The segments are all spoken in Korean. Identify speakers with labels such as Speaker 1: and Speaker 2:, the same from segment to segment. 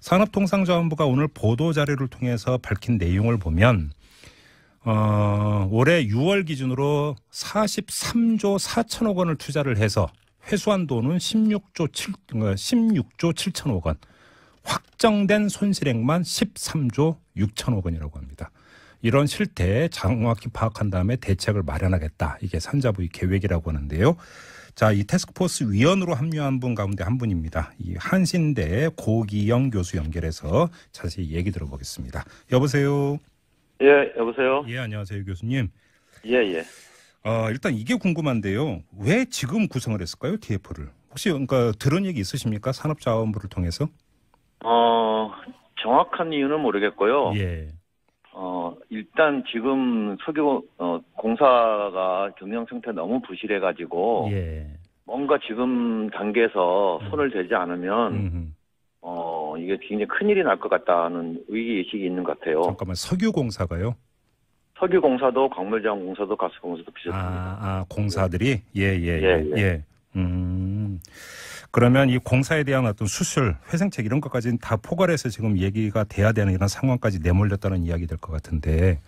Speaker 1: 산업통상자원부가 오늘 보도자료를 통해서 밝힌 내용을 보면 올해 6월 기준으로 43조 4천억 원을 투자를 해서 회수한 돈은 16조 7천억 원, 확정된 손실액만 13조 6천억 원이라고 합니다. 이런 실태 정확히 파악한 다음에 대책을 마련하겠다. 이게 산자부의 계획이라고 하는데요. 자, 이 태스크포스 위원으로 합류한 분 가운데 한 분입니다. 이 한신대 고기영 교수 연결해서 자세히 얘기 들어보겠습니다. 여보세요.
Speaker 2: 예, 여보세요.
Speaker 1: 예, 안녕하세요, 교수님.
Speaker 2: 예, 예.
Speaker 1: 일단 이게 궁금한데요. 왜 지금 구성을 했을까요, TF를? 혹시 그러니까 들은 얘기 있으십니까? 산업자원부를 통해서?
Speaker 2: 정확한 이유는 모르겠고요.
Speaker 1: 예.
Speaker 2: 일단 지금 석유 공사가 경영 상태 너무 부실해가지고
Speaker 1: 예.
Speaker 2: 뭔가 지금 단계에서 손을 대지 않으면 이게 굉장히 큰일이 날 것 같다는 의식이 있는 것 같아요.
Speaker 1: 잠깐만, 석유공사가요?
Speaker 2: 석유공사도 광물자원공사도 가스공사도 비슷합니다.
Speaker 1: 공사들이?
Speaker 2: 예.
Speaker 1: 예. 그러면 이 공사에 대한 어떤 수술, 회생책 이런 것까지는 다 포괄해서 지금 얘기가 돼야 되는 이런 상황까지 내몰렸다는 이야기 될 것 같은데.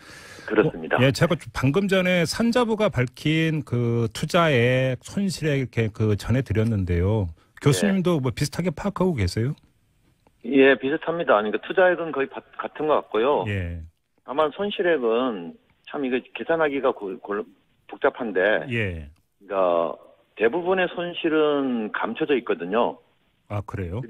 Speaker 2: 그렇습니다.
Speaker 1: 예, 제가 방금 전에 산자부가 밝힌 그 투자액 손실액 이렇게 그 전해드렸는데요. 교수님도 뭐 비슷하게 파악하고 계세요?
Speaker 2: 예, 비슷합니다. 그러니까 투자액은 거의 같은 것 같고요.
Speaker 1: 예.
Speaker 2: 다만 손실액은 참 이거 계산하기가 복잡한데,
Speaker 1: 예.
Speaker 2: 그러니까 대부분의 손실은 감춰져 있거든요.
Speaker 1: 아, 그래요?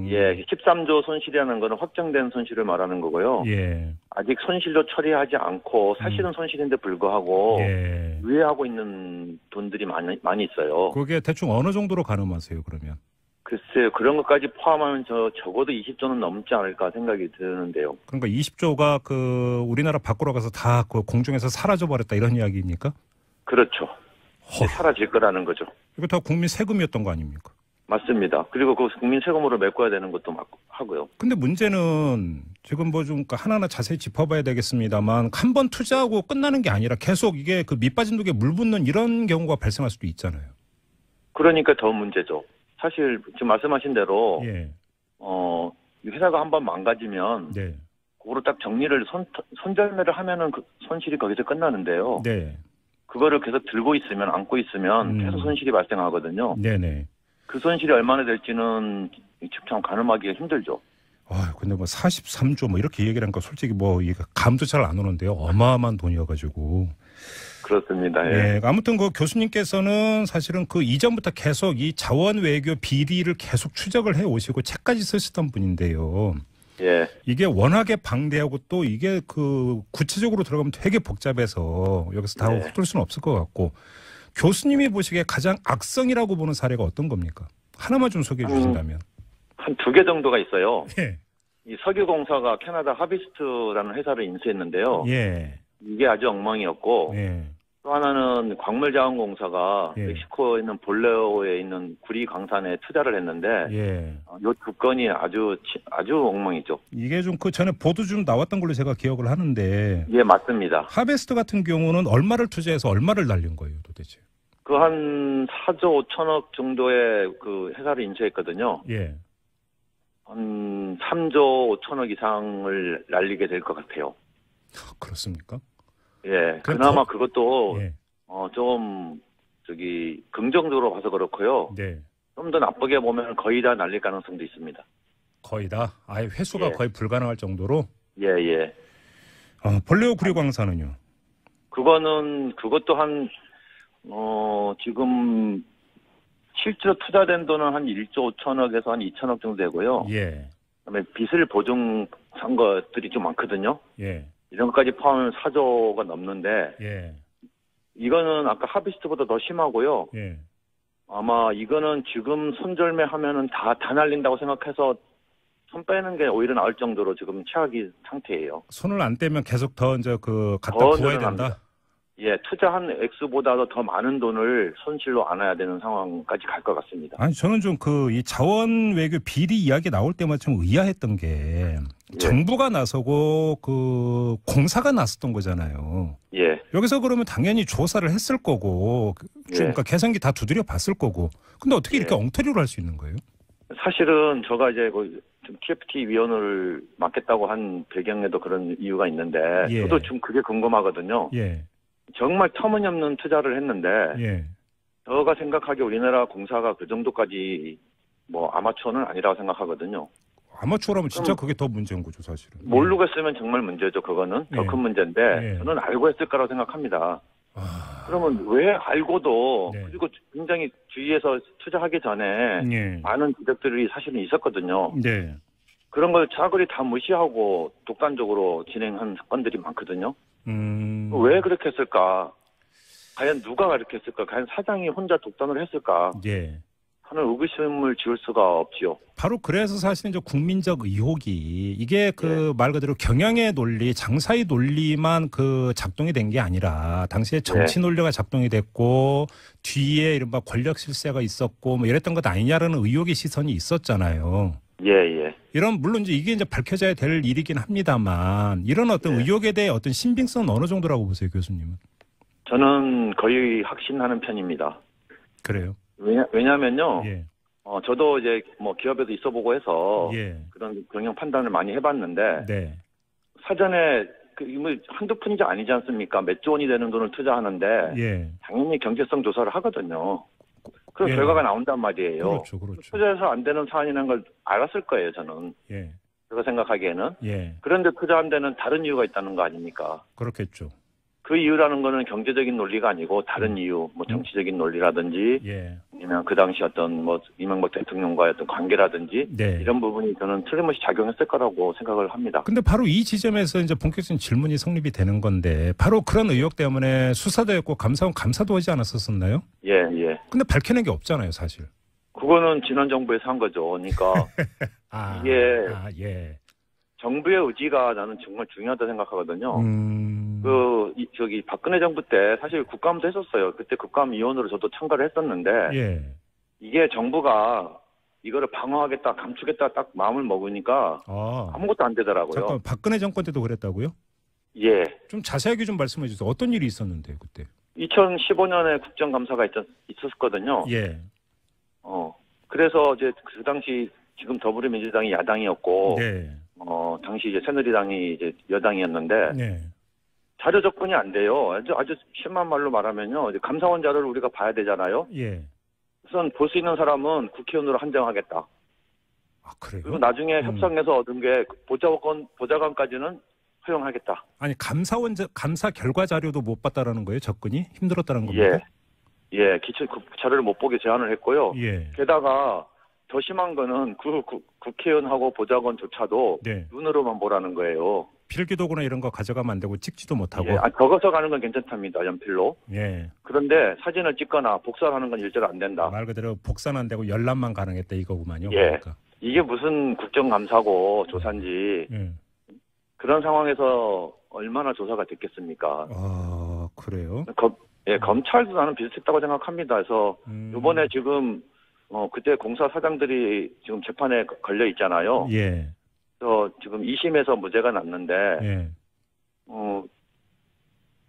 Speaker 2: 예, 13조 손실이라는 거는 확정된 손실을 말하는 거고요.
Speaker 1: 예.
Speaker 2: 아직 손실도 처리하지 않고 사실은 손실인데 불구하고
Speaker 1: 예.
Speaker 2: 유예하고 있는 돈들이 많이 있어요.
Speaker 1: 그게 대충 어느 정도로 가늠하세요, 그러면?
Speaker 2: 글쎄요, 그런 것까지 포함하면 적어도 20조는 넘지 않을까 생각이 드는데요.
Speaker 1: 그러니까 20조가 그 우리나라 밖으로 가서 다 그 공중에서 사라져 버렸다 이런 이야기입니까?
Speaker 2: 그렇죠. 사라질 거라는 거죠.
Speaker 1: 이거 다 국민 세금이었던 거 아닙니까?
Speaker 2: 맞습니다. 그리고 그 국민 세금으로 메꿔야 되는 것도 맞고 하고요.
Speaker 1: 근데 문제는 지금 뭐 좀 하나하나 자세히 짚어봐야 되겠습니다만 한 번 투자하고 끝나는 게 아니라 계속 이게 그 밑빠진 독에 물 붓는 이런 경우가 발생할 수도 있잖아요.
Speaker 2: 그러니까 더 문제죠. 사실 지금 말씀하신 대로
Speaker 1: 예.
Speaker 2: 회사가 한번 망가지면
Speaker 1: 네.
Speaker 2: 그거로 딱 정리를 손절매를 하면은 그 손실이 거기서 끝나는데요.
Speaker 1: 네.
Speaker 2: 그거를 계속 들고 있으면 안고 있으면 계속 손실이 발생하거든요.
Speaker 1: 네네.
Speaker 2: 그 손실이 얼마나 될지는 참 가늠하기가 힘들죠.
Speaker 1: 근데 뭐 43조 뭐 이렇게 얘기를 하니까 솔직히 뭐 이게 감도 잘 안 오는데요. 어마어마한 돈이어가지고.
Speaker 2: 그렇습니다. 예.
Speaker 1: 예. 아무튼 그 교수님께서는 사실은 그 이전부터 계속 이 자원 외교 비리를 계속 추적을 해 오시고 책까지 쓰시던 분인데요.
Speaker 2: 예.
Speaker 1: 이게 워낙에 방대하고 또 이게 그 구체적으로 들어가면 되게 복잡해서 여기서 다 훑을 수는 없을 것 같고 교수님이 보시기에 가장 악성이라고 보는 사례가 어떤 겁니까? 하나만 좀 소개해 주신다면.
Speaker 2: 한 2개 정도가 있어요.
Speaker 1: 예.
Speaker 2: 이 석유공사가 캐나다 하비스트라는 회사를 인수했는데요.
Speaker 1: 예.
Speaker 2: 이게 아주 엉망이었고
Speaker 1: 예.
Speaker 2: 또 하나는 광물자원공사가
Speaker 1: 예.
Speaker 2: 멕시코에 있는 볼레오에 있는 구리 광산에 투자를 했는데
Speaker 1: 예.
Speaker 2: 요 두 건이 아주 엉망이죠.
Speaker 1: 이게 좀 그 전에 보도 좀 나왔던 걸로 제가 기억을 하는데.
Speaker 2: 예, 맞습니다.
Speaker 1: 하베스트 같은 경우는 얼마를 투자해서 얼마를 날린 거예요, 도대체?
Speaker 2: 그 한 4조 5천억 정도의 그 회사를 인수했거든요.
Speaker 1: 예.
Speaker 2: 한 3조 5천억 이상을 날리게 될 것 같아요.
Speaker 1: 그렇습니까?
Speaker 2: 예. 그나마 그것도
Speaker 1: 예.
Speaker 2: 좀 긍정적으로 봐서 그렇고요.
Speaker 1: 네.
Speaker 2: 좀 더 나쁘게 보면 거의 다 날릴 가능성도 있습니다.
Speaker 1: 거의 다? 아예 회수가
Speaker 2: 예.
Speaker 1: 거의 불가능할 정도로?
Speaker 2: 예, 예.
Speaker 1: 볼레오 구리광산은요?
Speaker 2: 그것도 지금 실제로 투자된 돈은 한 1조 5천억에서 한 2천억 정도 되고요.
Speaker 1: 예.
Speaker 2: 그다음에 빚을 보증한 것들이 좀 많거든요.
Speaker 1: 예.
Speaker 2: 이런 것까지 포함하면 4조가 넘는데,
Speaker 1: 예.
Speaker 2: 이거는 아까 하비스트보다 더 심하고요.
Speaker 1: 예.
Speaker 2: 아마 이거는 지금 손절매 하면은 다 날린다고 생각해서 손 빼는 게 오히려 나을 정도로 지금 최악의 상태예요.
Speaker 1: 손을 안 떼면 계속 더 이제 갖다
Speaker 2: 더
Speaker 1: 부어야
Speaker 2: 늘어납니다.
Speaker 1: 된다?
Speaker 2: 예, 투자한 액수보다도 더 많은 돈을 손실로 안아야 되는 상황까지 갈 것 같습니다.
Speaker 1: 아니, 저는 좀 이 자원 외교 비리 이야기 나올 때마다 좀 의아했던 게 정부가 나서고 그 공사가 나섰던 거잖아요.
Speaker 2: 예.
Speaker 1: 여기서 그러면 당연히 조사를 했을 거고, 그러니까 계산기 다 두드려 봤을 거고. 근데 어떻게 이렇게 엉터리로 할 수 있는 거예요?
Speaker 2: 사실은 제가 이제 좀 TFT 위원을 맡겠다고 한 배경에도 그런 이유가 있는데
Speaker 1: 예.
Speaker 2: 저도 좀 그게 궁금하거든요.
Speaker 1: 예.
Speaker 2: 정말 터무니없는 투자를 했는데
Speaker 1: 예.
Speaker 2: 제가 생각하기에 우리나라 공사가 그 정도까지 뭐 아마추어는 아니라고 생각하거든요.
Speaker 1: 아마추어라면 진짜 그게 더 문제인 거죠, 사실은.
Speaker 2: 모르고 했으면 정말 문제죠. 그거는 더
Speaker 1: 예.
Speaker 2: 큰 문제인데
Speaker 1: 예.
Speaker 2: 저는 알고 했을 거라고 생각합니다.
Speaker 1: 아.
Speaker 2: 그러면 왜 알고도
Speaker 1: 네.
Speaker 2: 그리고 굉장히 주위에서 투자하기 전에
Speaker 1: 예.
Speaker 2: 많은 지적들이 사실은 있었거든요.
Speaker 1: 네.
Speaker 2: 그런 걸 차글이 다 무시하고 독단적으로 진행한 사건들이 많거든요. 왜 그렇게 했을까? 과연 누가 그렇게 했을까? 과연 사장이 혼자 독단을 했을까?
Speaker 1: 예.
Speaker 2: 하는 의구심을 지울 수가 없지요.
Speaker 1: 바로 그래서 사실은 이제 국민적 의혹이 이게 그 말 그대로 경영의 논리, 장사의 논리만 그 작동이 된 게 아니라 당시에 정치 논리가 작동이 됐고 뒤에 이른바 권력 실세가 있었고 뭐 이랬던 것 아니냐라는 의혹의 시선이 있었잖아요.
Speaker 2: 예, 예.
Speaker 1: 이런 물론 이제 이게 이제 밝혀져야 될 일이긴 합니다만 이런 어떤 의혹에 대해 어떤 신빙성은 어느 정도라고 보세요, 교수님은?
Speaker 2: 저는 거의 확신하는 편입니다.
Speaker 1: 그래요.
Speaker 2: 왜냐면요.
Speaker 1: 예.
Speaker 2: 저도 이제 뭐 기업에도 있어보고 해서
Speaker 1: 예.
Speaker 2: 그런 경영 판단을 많이 해봤는데
Speaker 1: 네.
Speaker 2: 사전에 뭐 한두 푼이 아니지 않습니까? 몇 조 원이 되는 돈을 투자하는데
Speaker 1: 예.
Speaker 2: 당연히 경제성 조사를 하거든요. 그런
Speaker 1: 예.
Speaker 2: 결과가 나온단 말이에요.
Speaker 1: 그렇죠, 그렇죠.
Speaker 2: 투자해서 안 되는 사안이라는 걸 알았을 거예요, 저는.
Speaker 1: 예.
Speaker 2: 제가 생각하기에는.
Speaker 1: 예.
Speaker 2: 그런데 투자한 데는 다른 이유가 있다는 거 아닙니까?
Speaker 1: 그렇겠죠.
Speaker 2: 그 이유라는 거는 경제적인 논리가 아니고 다른 이유, 뭐 정치적인 논리라든지,
Speaker 1: 예.
Speaker 2: 아니면 그 당시 어떤 뭐 이명박 대통령과의 어떤 관계라든지
Speaker 1: 네.
Speaker 2: 이런 부분이 저는 틀림없이 작용했을 거라고 생각을 합니다.
Speaker 1: 근데 바로 이 지점에서 이제 본격적인 질문이 성립이 되는 건데 바로 그런 의혹 때문에 수사도 했고 감사원 감사도 하지 않았었나요?
Speaker 2: 예, 예.
Speaker 1: 근데 밝혀낸 게 없잖아요, 사실.
Speaker 2: 그거는 지난 정부에서 한 거죠. 그러니까 이게
Speaker 1: 예.
Speaker 2: 정부의 의지가 나는 정말 중요하다고 생각하거든요. 저기 박근혜 정부 때 사실 국감도 했었어요. 그때 국감위원으로 저도 참가를 했었는데
Speaker 1: 예.
Speaker 2: 이게 정부가 이거를 방어하겠다, 감추겠다 딱 마음을 먹으니까 아무것도 안 되더라고요.
Speaker 1: 잠깐 박근혜 정권 때도 그랬다고요?
Speaker 2: 예.
Speaker 1: 좀 자세하게 좀 말씀해 주세요. 어떤 일이 있었는데요, 그때?
Speaker 2: 2015년에 국정감사가 있었거든요.
Speaker 1: 예.
Speaker 2: 그래서 이제 그 당시 지금 더불어민주당이 야당이었고,
Speaker 1: 네.
Speaker 2: 당시 이제 새누리당이 이제 여당이었는데,
Speaker 1: 네.
Speaker 2: 자료 접근이 안 돼요. 아주 심한 말로 말하면요. 이제 감사원 자료를 우리가 봐야 되잖아요.
Speaker 1: 예.
Speaker 2: 우선 볼 수 있는 사람은 국회의원으로 한정하겠다.
Speaker 1: 아, 그래요?
Speaker 2: 그리고 나중에 협상해서 얻은 게 보좌관까지는 허용하겠다.
Speaker 1: 아니, 감사 결과 자료도 못 봤다라는 거예요? 접근이? 힘들었다는 겁니까?
Speaker 2: 예. 그 자료를 못 보게 제안을 했고요.
Speaker 1: 예.
Speaker 2: 게다가 더 심한 거는 국회의원하고 보좌관조차도
Speaker 1: 네.
Speaker 2: 눈으로만 보라는 거예요.
Speaker 1: 필기도구나 이런 거 가져가면 안 되고 찍지도 못하고.
Speaker 2: 예. 적어서 가는 건 괜찮답니다. 연필로.
Speaker 1: 예.
Speaker 2: 그런데 사진을 찍거나 복사를 하는 건 일절 안 된다.
Speaker 1: 말 그대로 복사는 안 되고 열람만 가능했다 이거구만요.
Speaker 2: 예.
Speaker 1: 그러니까.
Speaker 2: 이게 무슨 국정감사고 조사인지
Speaker 1: 예.
Speaker 2: 그런 상황에서 얼마나 조사가 됐겠습니까?
Speaker 1: 아, 그래요?
Speaker 2: 검찰도 나는 비슷했다고 생각합니다. 그래서 이번에 지금 그때 공사 사장들이 지금 재판에 걸려 있잖아요.
Speaker 1: 예.
Speaker 2: 그래서 지금 2심에서 무죄가 났는데
Speaker 1: 예.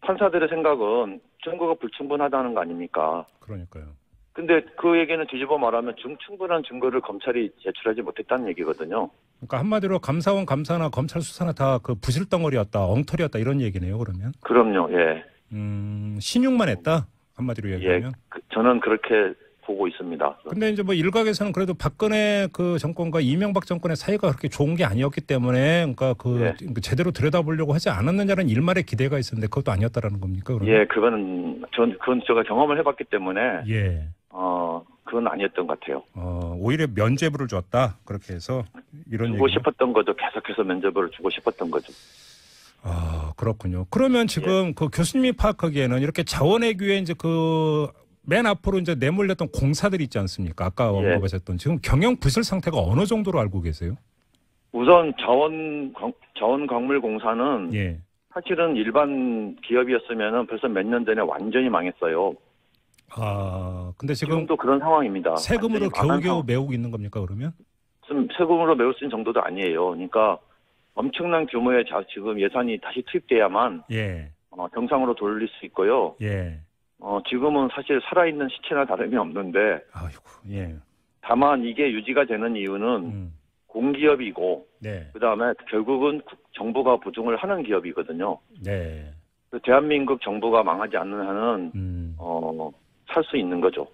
Speaker 2: 판사들의 생각은 증거가 불충분하다는 거 아닙니까?
Speaker 1: 그러니까요.
Speaker 2: 근데 그 얘기는 뒤집어 말하면 충분한 증거를 검찰이 제출하지 못했다는 얘기거든요.
Speaker 1: 그러니까 한마디로 감사원 감사나 검찰 수사나 다 그 부실덩어리였다, 엉터리였다 이런 얘기네요. 그러면.
Speaker 2: 그럼요. 예.
Speaker 1: 신용만 했다. 한마디로 얘기하면.
Speaker 2: 저는 그렇게 보고 있습니다.
Speaker 1: 근데 이제 뭐 일각에서는 그래도 박근혜 그 정권과 이명박 정권의 사이가 그렇게 좋은 게 아니었기 때문에 그러니까 제대로 들여다보려고 하지 않았느냐는 일말의 기대가 있었는데 그것도 아니었다라는 겁니까? 그러면?
Speaker 2: 예, 그건 제가 경험을 해봤기 때문에
Speaker 1: 예.
Speaker 2: 그건 아니었던 것 같아요.
Speaker 1: 오히려 면죄부를 줬다. 그렇게 해서 이런
Speaker 2: 주고 싶었던 거죠. 계속해서 면죄부를 주고 싶었던 거죠.
Speaker 1: 아, 그렇군요. 그러면 지금 그 교수님이 파악하기에는 이렇게 자원외교에 이제 맨 앞으로 이제 내몰렸던 공사들이 있지 않습니까? 아까 언급하셨던 지금 경영 부실 상태가 어느 정도로 알고 계세요?
Speaker 2: 우선 자원광물공사는 사실은 일반 기업이었으면 벌써 몇 년 전에 완전히 망했어요.
Speaker 1: 아, 근데 지금도
Speaker 2: 그런 상황입니다.
Speaker 1: 세금으로 겨우겨우 메우고 있는 겁니까, 그러면?
Speaker 2: 세금으로 메울 수 있는 정도도 아니에요. 그러니까 엄청난 규모의 지금 예산이 다시 투입돼야만 정상으로 돌릴 수 있고요. 지금은 사실 살아있는 시체나 다름이 없는데
Speaker 1: 아이고, 예.
Speaker 2: 다만 이게 유지가 되는 이유는 공기업이고
Speaker 1: 네.
Speaker 2: 그다음에 결국은 정부가 보증을 하는 기업이거든요.
Speaker 1: 네.
Speaker 2: 대한민국 정부가 망하지 않는 한은 살 수 있는 거죠.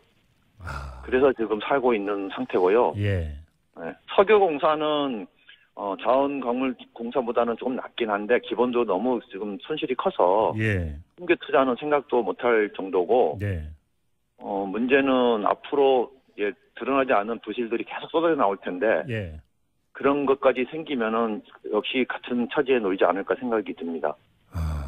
Speaker 2: 그래서 지금 살고 있는 상태고요.
Speaker 1: 예.
Speaker 2: 네. 석유공사는 자원광물공사보다는 조금 낮긴 한데 기본적으로 너무 지금 손실이 커서
Speaker 1: 예.
Speaker 2: 신규 투자는 생각도 못할 정도고
Speaker 1: 네.
Speaker 2: 문제는 앞으로 드러나지 않은 부실들이 계속 쏟아져 나올 텐데
Speaker 1: 예.
Speaker 2: 그런 것까지 생기면은 역시 같은 처지에 놓이지 않을까 생각이 듭니다.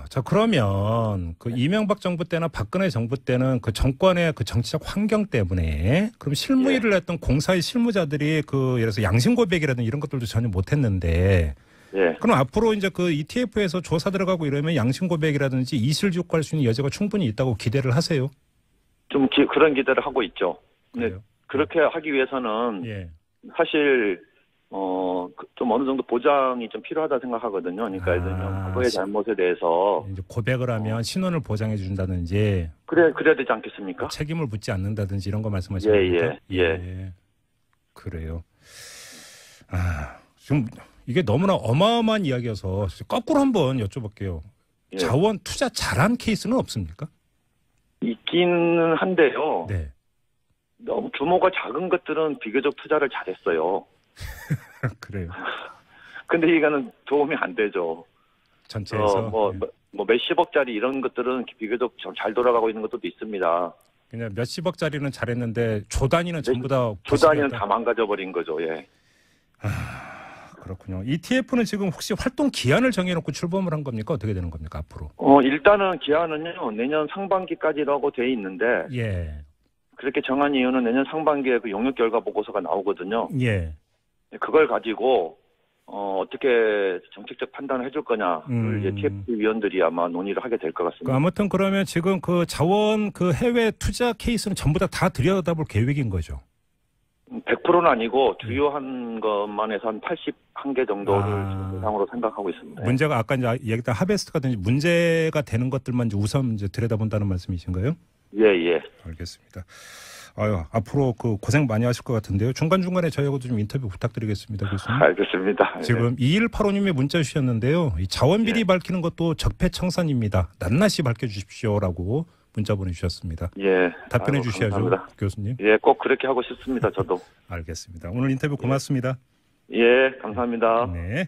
Speaker 1: 자, 그러면 그 이명박 정부 때나 박근혜 정부 때는 그 정권의 그 정치적 환경 때문에 그럼 실무일을 했던 공사의 실무자들이 그 예를 들어서 양심 고백이라든지 이런 것들도 전혀 못했는데
Speaker 2: 예.
Speaker 1: 그럼 앞으로 이제 그 ETF에서 조사 들어가고 이러면 양심 고백이라든지 이실직고할 수 있는 여지가 충분히 있다고 기대를 하세요?
Speaker 2: 좀 그런 기대를 하고 있죠. 근데
Speaker 1: 그래요?
Speaker 2: 그렇게 하기 위해서는
Speaker 1: 예.
Speaker 2: 사실 좀 어느 정도 보장이 좀 필요하다 생각하거든요. 그러니까 예를 들면 그거의 잘못에 대해서
Speaker 1: 이제 고백을 하면 신원을 보장해 준다든지
Speaker 2: 그래야 되지 않겠습니까?
Speaker 1: 책임을 묻지 않는다든지 이런 거 말씀하시는 겁니까?
Speaker 2: 예.
Speaker 1: 그래요. 지금 이게 너무나 어마어마한 이야기여서 거꾸로 한번 여쭤볼게요.
Speaker 2: 예.
Speaker 1: 자원 투자 잘한 케이스는 없습니까?
Speaker 2: 있기는 한데요.
Speaker 1: 네.
Speaker 2: 너무 규모가 작은 것들은 비교적 투자를 잘했어요.
Speaker 1: 그래요.
Speaker 2: 근데 이거는 도움이 안 되죠.
Speaker 1: 전체에서
Speaker 2: 몇십억짜리 이런 것들은 비교적 잘 돌아가고 있는 것도 있습니다.
Speaker 1: 그냥 몇십억짜리는 잘했는데 조 단위는 전부 다
Speaker 2: 조 단위는 다 망가져버린 거죠. 예.
Speaker 1: 그렇군요. ETF는 지금 혹시 활동 기한을 정해놓고 출범을 한 겁니까? 어떻게 되는 겁니까 앞으로?
Speaker 2: 일단은 기한은요 내년 상반기까지라고 돼 있는데
Speaker 1: 예. 그렇게
Speaker 2: 정한 이유는 내년 상반기에 그 용역 결과 보고서가 나오거든요.
Speaker 1: 예.
Speaker 2: 그걸 가지고 어떻게 정책적 판단을 해줄 거냐를 ETF 위원들이 아마 논의를 하게 될 것 같습니다.
Speaker 1: 아무튼 그러면 지금 그 자원 그 해외 투자 케이스는 전부 다 들여다볼 계획인 거죠?
Speaker 2: 100%는 아니고 주요한 것만 해서 한 81개 정도를 대상으로 생각하고 있습니다.
Speaker 1: 문제가 아까 이제 얘기했던 하베스트가든지 문제가 되는 것들만 이제 우선 이제 들여다본다는 말씀이신가요?
Speaker 2: 예.
Speaker 1: 알겠습니다. 앞으로 그 고생 많이 하실 것 같은데요. 중간중간에 저희하고도 좀 인터뷰 부탁드리겠습니다, 교수님.
Speaker 2: 알겠습니다.
Speaker 1: 지금 2185님이 문자 주셨는데요. 이 자원비리 밝히는 것도 적폐청산입니다. 낱낱이 밝혀주십시오라고 문자 보내주셨습니다.
Speaker 2: 예.
Speaker 1: 답변해 주셔야죠,
Speaker 2: 감사합니다.
Speaker 1: 교수님.
Speaker 2: 예, 꼭 그렇게 하고 싶습니다, 저도.
Speaker 1: 알겠습니다. 오늘 인터뷰 고맙습니다.
Speaker 2: 예, 감사합니다.
Speaker 1: 네.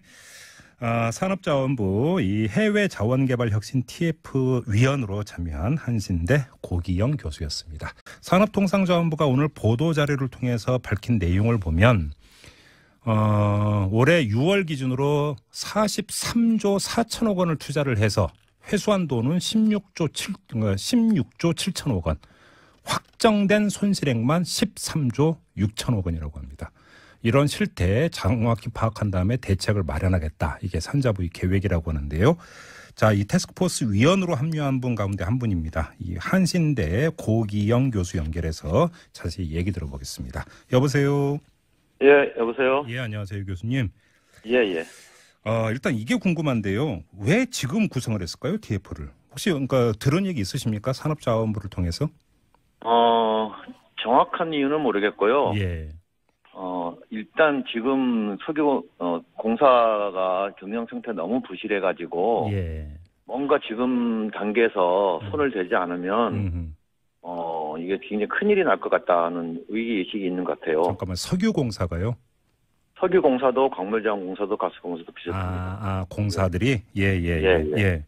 Speaker 1: 산업자원부 이 해외 자원개발혁신 TF 위원으로 참여한 한신대 고기영 교수였습니다. 산업통상자원부가 오늘 보도자료를 통해서 밝힌 내용을 보면 올해 6월 기준으로 43조 4천억 원을 투자를 해서 회수한 돈은 16조 7천억 원, 확정된 손실액만 13조 6천억 원이라고 합니다. 이런 실태 정확히 파악한 다음에 대책을 마련하겠다. 이게 산자부의 계획이라고 하는데요. 자, 이 태스크포스 위원으로 합류한 분 가운데 한 분입니다. 이 한신대 고기영 교수 연결해서 자세히 얘기 들어보겠습니다. 여보세요.
Speaker 2: 예, 여보세요.
Speaker 1: 예, 안녕하세요, 교수님.
Speaker 2: 예.
Speaker 1: 일단 이게 궁금한데요. 왜 지금 구성을 했을까요, TF를? 혹시 그러니까 들은 얘기 있으십니까? 산업자원부를 통해서?
Speaker 2: 정확한 이유는 모르겠고요.
Speaker 1: 예.
Speaker 2: 일단 지금 석유 공사가 경영 상태 너무 부실해가지고
Speaker 1: 예.
Speaker 2: 뭔가 지금 단계에서 손을 대지 않으면 이게 굉장히 큰일이 날 것 같다는 위기의식이 있는 것 같아요.
Speaker 1: 잠깐만, 석유공사가요?
Speaker 2: 석유공사도 광물자원공사도 가스공사도 비슷합니다.
Speaker 1: 공사들이? 예.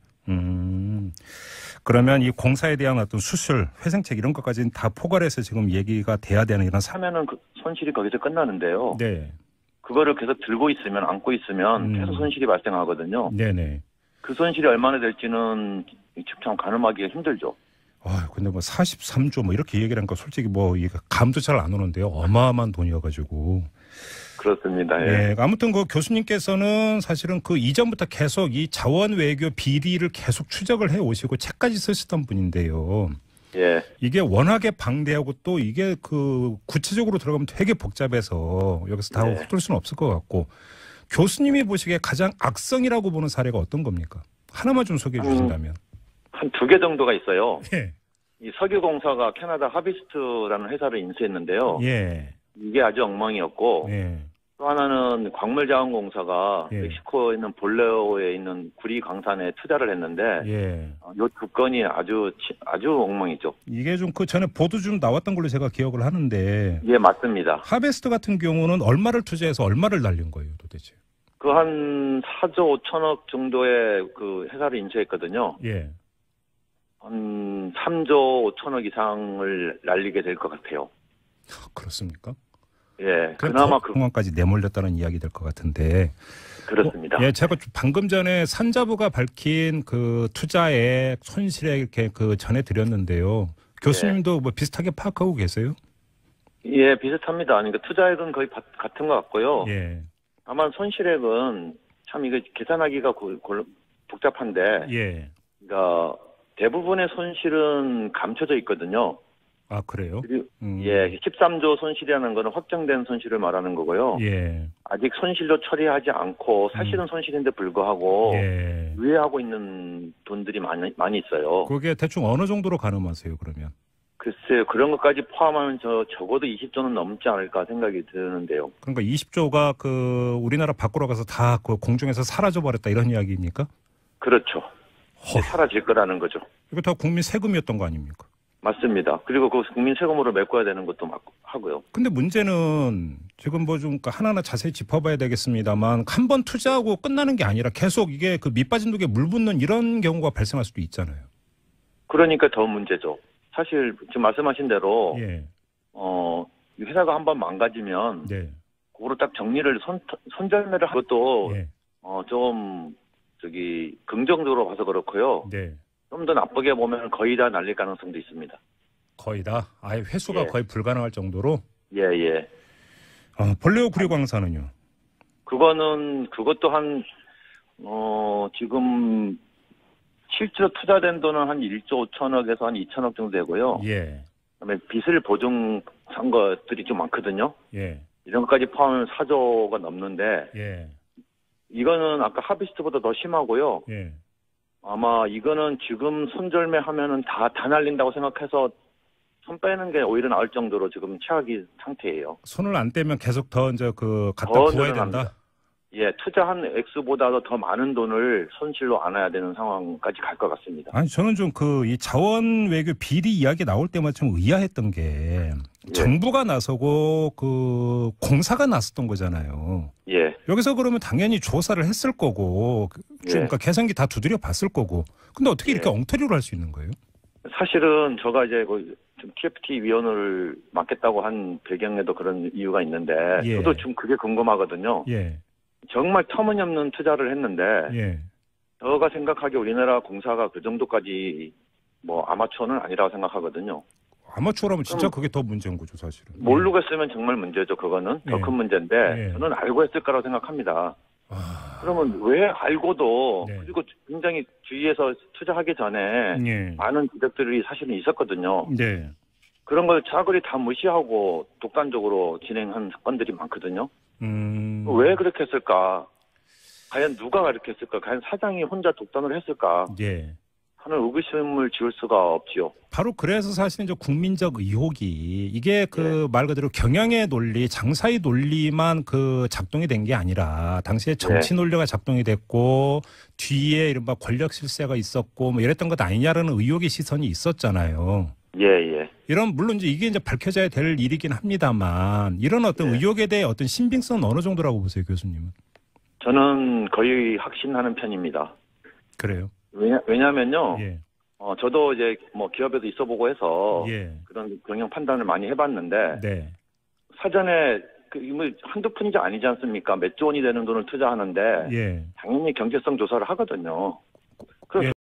Speaker 1: 그러면 이 공사에 대한 어떤 수술, 회생책 이런 것까지는 다 포괄해서 지금 얘기가 돼야 되는 이런
Speaker 2: 하면은 그 손실이 거기서 끝나는데요.
Speaker 1: 네.
Speaker 2: 그거를 계속 들고 있으면 안고 있으면 계속 손실이 발생하거든요.
Speaker 1: 네네.
Speaker 2: 그 손실이 얼마나 될지는 참 가늠하기가 힘들죠.
Speaker 1: 근데 뭐 43조 뭐 이렇게 얘기를 하니까 솔직히 뭐 이게 감도 잘 안 오는데요. 어마어마한 돈이어가지고.
Speaker 2: 그렇습니다. 예.
Speaker 1: 네, 아무튼 그 교수님께서는 사실은 그 이전부터 계속 이 자원 외교 비리를 계속 추적을 해 오시고 책까지 쓰시던 분인데요.
Speaker 2: 예.
Speaker 1: 이게 워낙에 방대하고 또 이게 그 구체적으로 들어가면 되게 복잡해서 여기서 다 훑을 수는 없을 것 같고 교수님이 보시기에 가장 악성이라고 보는 사례가 어떤 겁니까? 하나만 좀 소개해 주신다면.
Speaker 2: 한 2개 정도가 있어요.
Speaker 1: 예.
Speaker 2: 이 석유공사가 캐나다 하비스트라는 회사를 인수했는데요.
Speaker 1: 예.
Speaker 2: 이게 아주 엉망이었고,
Speaker 1: 예.
Speaker 2: 또 하나는 광물자원공사가
Speaker 1: 예.
Speaker 2: 멕시코에 있는 볼레오에 있는 구리 광산에 투자를 했는데
Speaker 1: 예.
Speaker 2: 요 두 건이 아주 엉망이죠.
Speaker 1: 이게 좀 그 전에 보도 좀 나왔던 걸로 제가 기억을 하는데.
Speaker 2: 예, 맞습니다.
Speaker 1: 하베스트 같은 경우는 얼마를 투자해서 얼마를 날린 거예요, 도대체?
Speaker 2: 그 한 4조 5천억 정도의 그 회사를 인수했거든요.
Speaker 1: 예.
Speaker 2: 한 3조 5천억 이상을 날리게 될 것 같아요.
Speaker 1: 그렇습니까?
Speaker 2: 예, 그나마
Speaker 1: 공항까지 내몰렸다는 이야기 될 것 같은데.
Speaker 2: 그렇습니다.
Speaker 1: 예, 제가 방금 전에 산자부가 밝힌 그 투자액 손실액 이렇게 그 전해드렸는데요. 교수님도 뭐 비슷하게 파악하고 계세요?
Speaker 2: 예, 비슷합니다. 그러니까 투자액은 거의 같은 것 같고요.
Speaker 1: 예.
Speaker 2: 다만 손실액은 참 이거 계산하기가 복잡한데.
Speaker 1: 예.
Speaker 2: 그러니까 대부분의 손실은 감춰져 있거든요.
Speaker 1: 아, 그래요?
Speaker 2: 예, 13조 손실이라는 거는 확정된 손실을 말하는 거고요.
Speaker 1: 예.
Speaker 2: 아직 손실도 처리하지 않고 사실은 손실인데 불구하고
Speaker 1: 예.
Speaker 2: 유예하고 있는 돈들이 많이 있어요.
Speaker 1: 그게 대충 어느 정도로 가늠하세요, 그러면?
Speaker 2: 글쎄요, 그런 것까지 포함하면 적어도 20조는 넘지 않을까 생각이 드는데요.
Speaker 1: 그러니까 20조가 그 우리나라 밖으로 가서 다 그 공중에서 사라져 버렸다 이런 이야기입니까?
Speaker 2: 그렇죠. 사라질 거라는 거죠.
Speaker 1: 이거 다 국민 세금이었던 거 아닙니까?
Speaker 2: 맞습니다. 그리고 그 국민 세금으로 메꿔야 되는 것도 하고요.
Speaker 1: 근데 문제는 지금 뭐 좀 하나하나 자세히 짚어봐야 되겠습니다만 한 번 투자하고 끝나는 게 아니라 계속 이게 그 밑빠진 독에 물 붓는 이런 경우가 발생할 수도 있잖아요.
Speaker 2: 그러니까 더 문제죠. 사실 지금 말씀하신 대로
Speaker 1: 예.
Speaker 2: 이 회사가 한번 망가지면
Speaker 1: 네.
Speaker 2: 그거로 딱 정리를 손절매를 한 것도
Speaker 1: 예.
Speaker 2: 좀 긍정적으로 봐서 그렇고요.
Speaker 1: 네.
Speaker 2: 좀 더 나쁘게 보면 거의 다 날릴 가능성도 있습니다.
Speaker 1: 거의 다? 아예 회수가
Speaker 2: 예.
Speaker 1: 거의 불가능할 정도로?
Speaker 2: 예, 예.
Speaker 1: 볼레오 구리광산은요?
Speaker 2: 그것도 지금 실제로 투자된 돈은 한 1조 5천억에서 한 2천억 정도 되고요.
Speaker 1: 예.
Speaker 2: 그다음에 빚을 보증한 것들이 좀 많거든요.
Speaker 1: 예.
Speaker 2: 이런 것까지 포함하면 4조가 넘는데,
Speaker 1: 예.
Speaker 2: 이거는 아까 하비스트보다 더 심하고요.
Speaker 1: 예.
Speaker 2: 아마 이거는 지금 손절매 하면은 다 날린다고 생각해서 손 빼는 게 오히려 나을 정도로 지금 최악의 상태예요.
Speaker 1: 손을 안 떼면 계속 더 이제 갖다
Speaker 2: 더
Speaker 1: 부어야
Speaker 2: 늘어납니다.
Speaker 1: 된다?
Speaker 2: 예, 투자한 액수보다도 더 많은 돈을 손실로 안아야 되는 상황까지 갈 것 같습니다.
Speaker 1: 아니, 저는 좀 이 자원 외교 비리 이야기 나올 때마다 좀 의아했던 게 정부가 나서고 공사가 나섰던 거잖아요.
Speaker 2: 예.
Speaker 1: 여기서 그러면 당연히 조사를 했을 거고, 그러니까 계산기 다 두드려 봤을 거고. 근데 어떻게 이렇게 엉터리로 할 수 있는 거예요?
Speaker 2: 사실은 제가 이제 좀 TFT 위원을 맡겠다고 한 배경에도 그런 이유가 있는데, 저도 좀 그게 궁금하거든요.
Speaker 1: 예.
Speaker 2: 정말 터무니없는 투자를 했는데, 제가 생각하기에 우리나라 공사가 그 정도까지 아마추어는 아니라고 생각하거든요.
Speaker 1: 아마추어라면 진짜 그게 더 문제인 거죠, 사실은.
Speaker 2: 모르겠으면 정말 문제죠, 그거는. 더 큰 문제인데, 저는 알고 했을 거라고 생각합니다. 그러면 왜 알고도, 그리고 굉장히 주위에서 투자하기 전에 많은 지적들이 사실은 있었거든요.
Speaker 1: 네.
Speaker 2: 그런 걸 차근히 다 무시하고 독단적으로 진행한 사건들이 많거든요. 왜 그렇게 했을까? 과연 누가 그렇게 했을까? 과연 사장이 혼자 독단을 했을까? 하는 의구심을 지울 수가 없지요.
Speaker 1: 바로 그래서 사실 이제 국민적 의혹이 이게 말 그대로 경영의 논리, 장사의 논리만 작동이 된 게 아니라 당시에 정치 논리가 작동이 됐고 뒤에 이른바 권력 실세가 있었고 뭐 이랬던 것 아니냐라는 의혹의 시선이 있었잖아요.
Speaker 2: 예.
Speaker 1: 물론 이게 이제 밝혀져야 될 일이긴 합니다만 이런 어떤 의혹에 대해 어떤 신빙성은 어느 정도라고 보세요, 교수님은?
Speaker 2: 저는 거의 확신하는 편입니다.
Speaker 1: 그래요?
Speaker 2: 왜냐면요. 저도 이제 기업에도 있어보고 해서 그런 경영 판단을 많이 해봤는데 사전에 한두 푼이 아니지 않습니까? 몇 조 원이 되는 돈을 투자하는데 당연히 경제성 조사를 하거든요.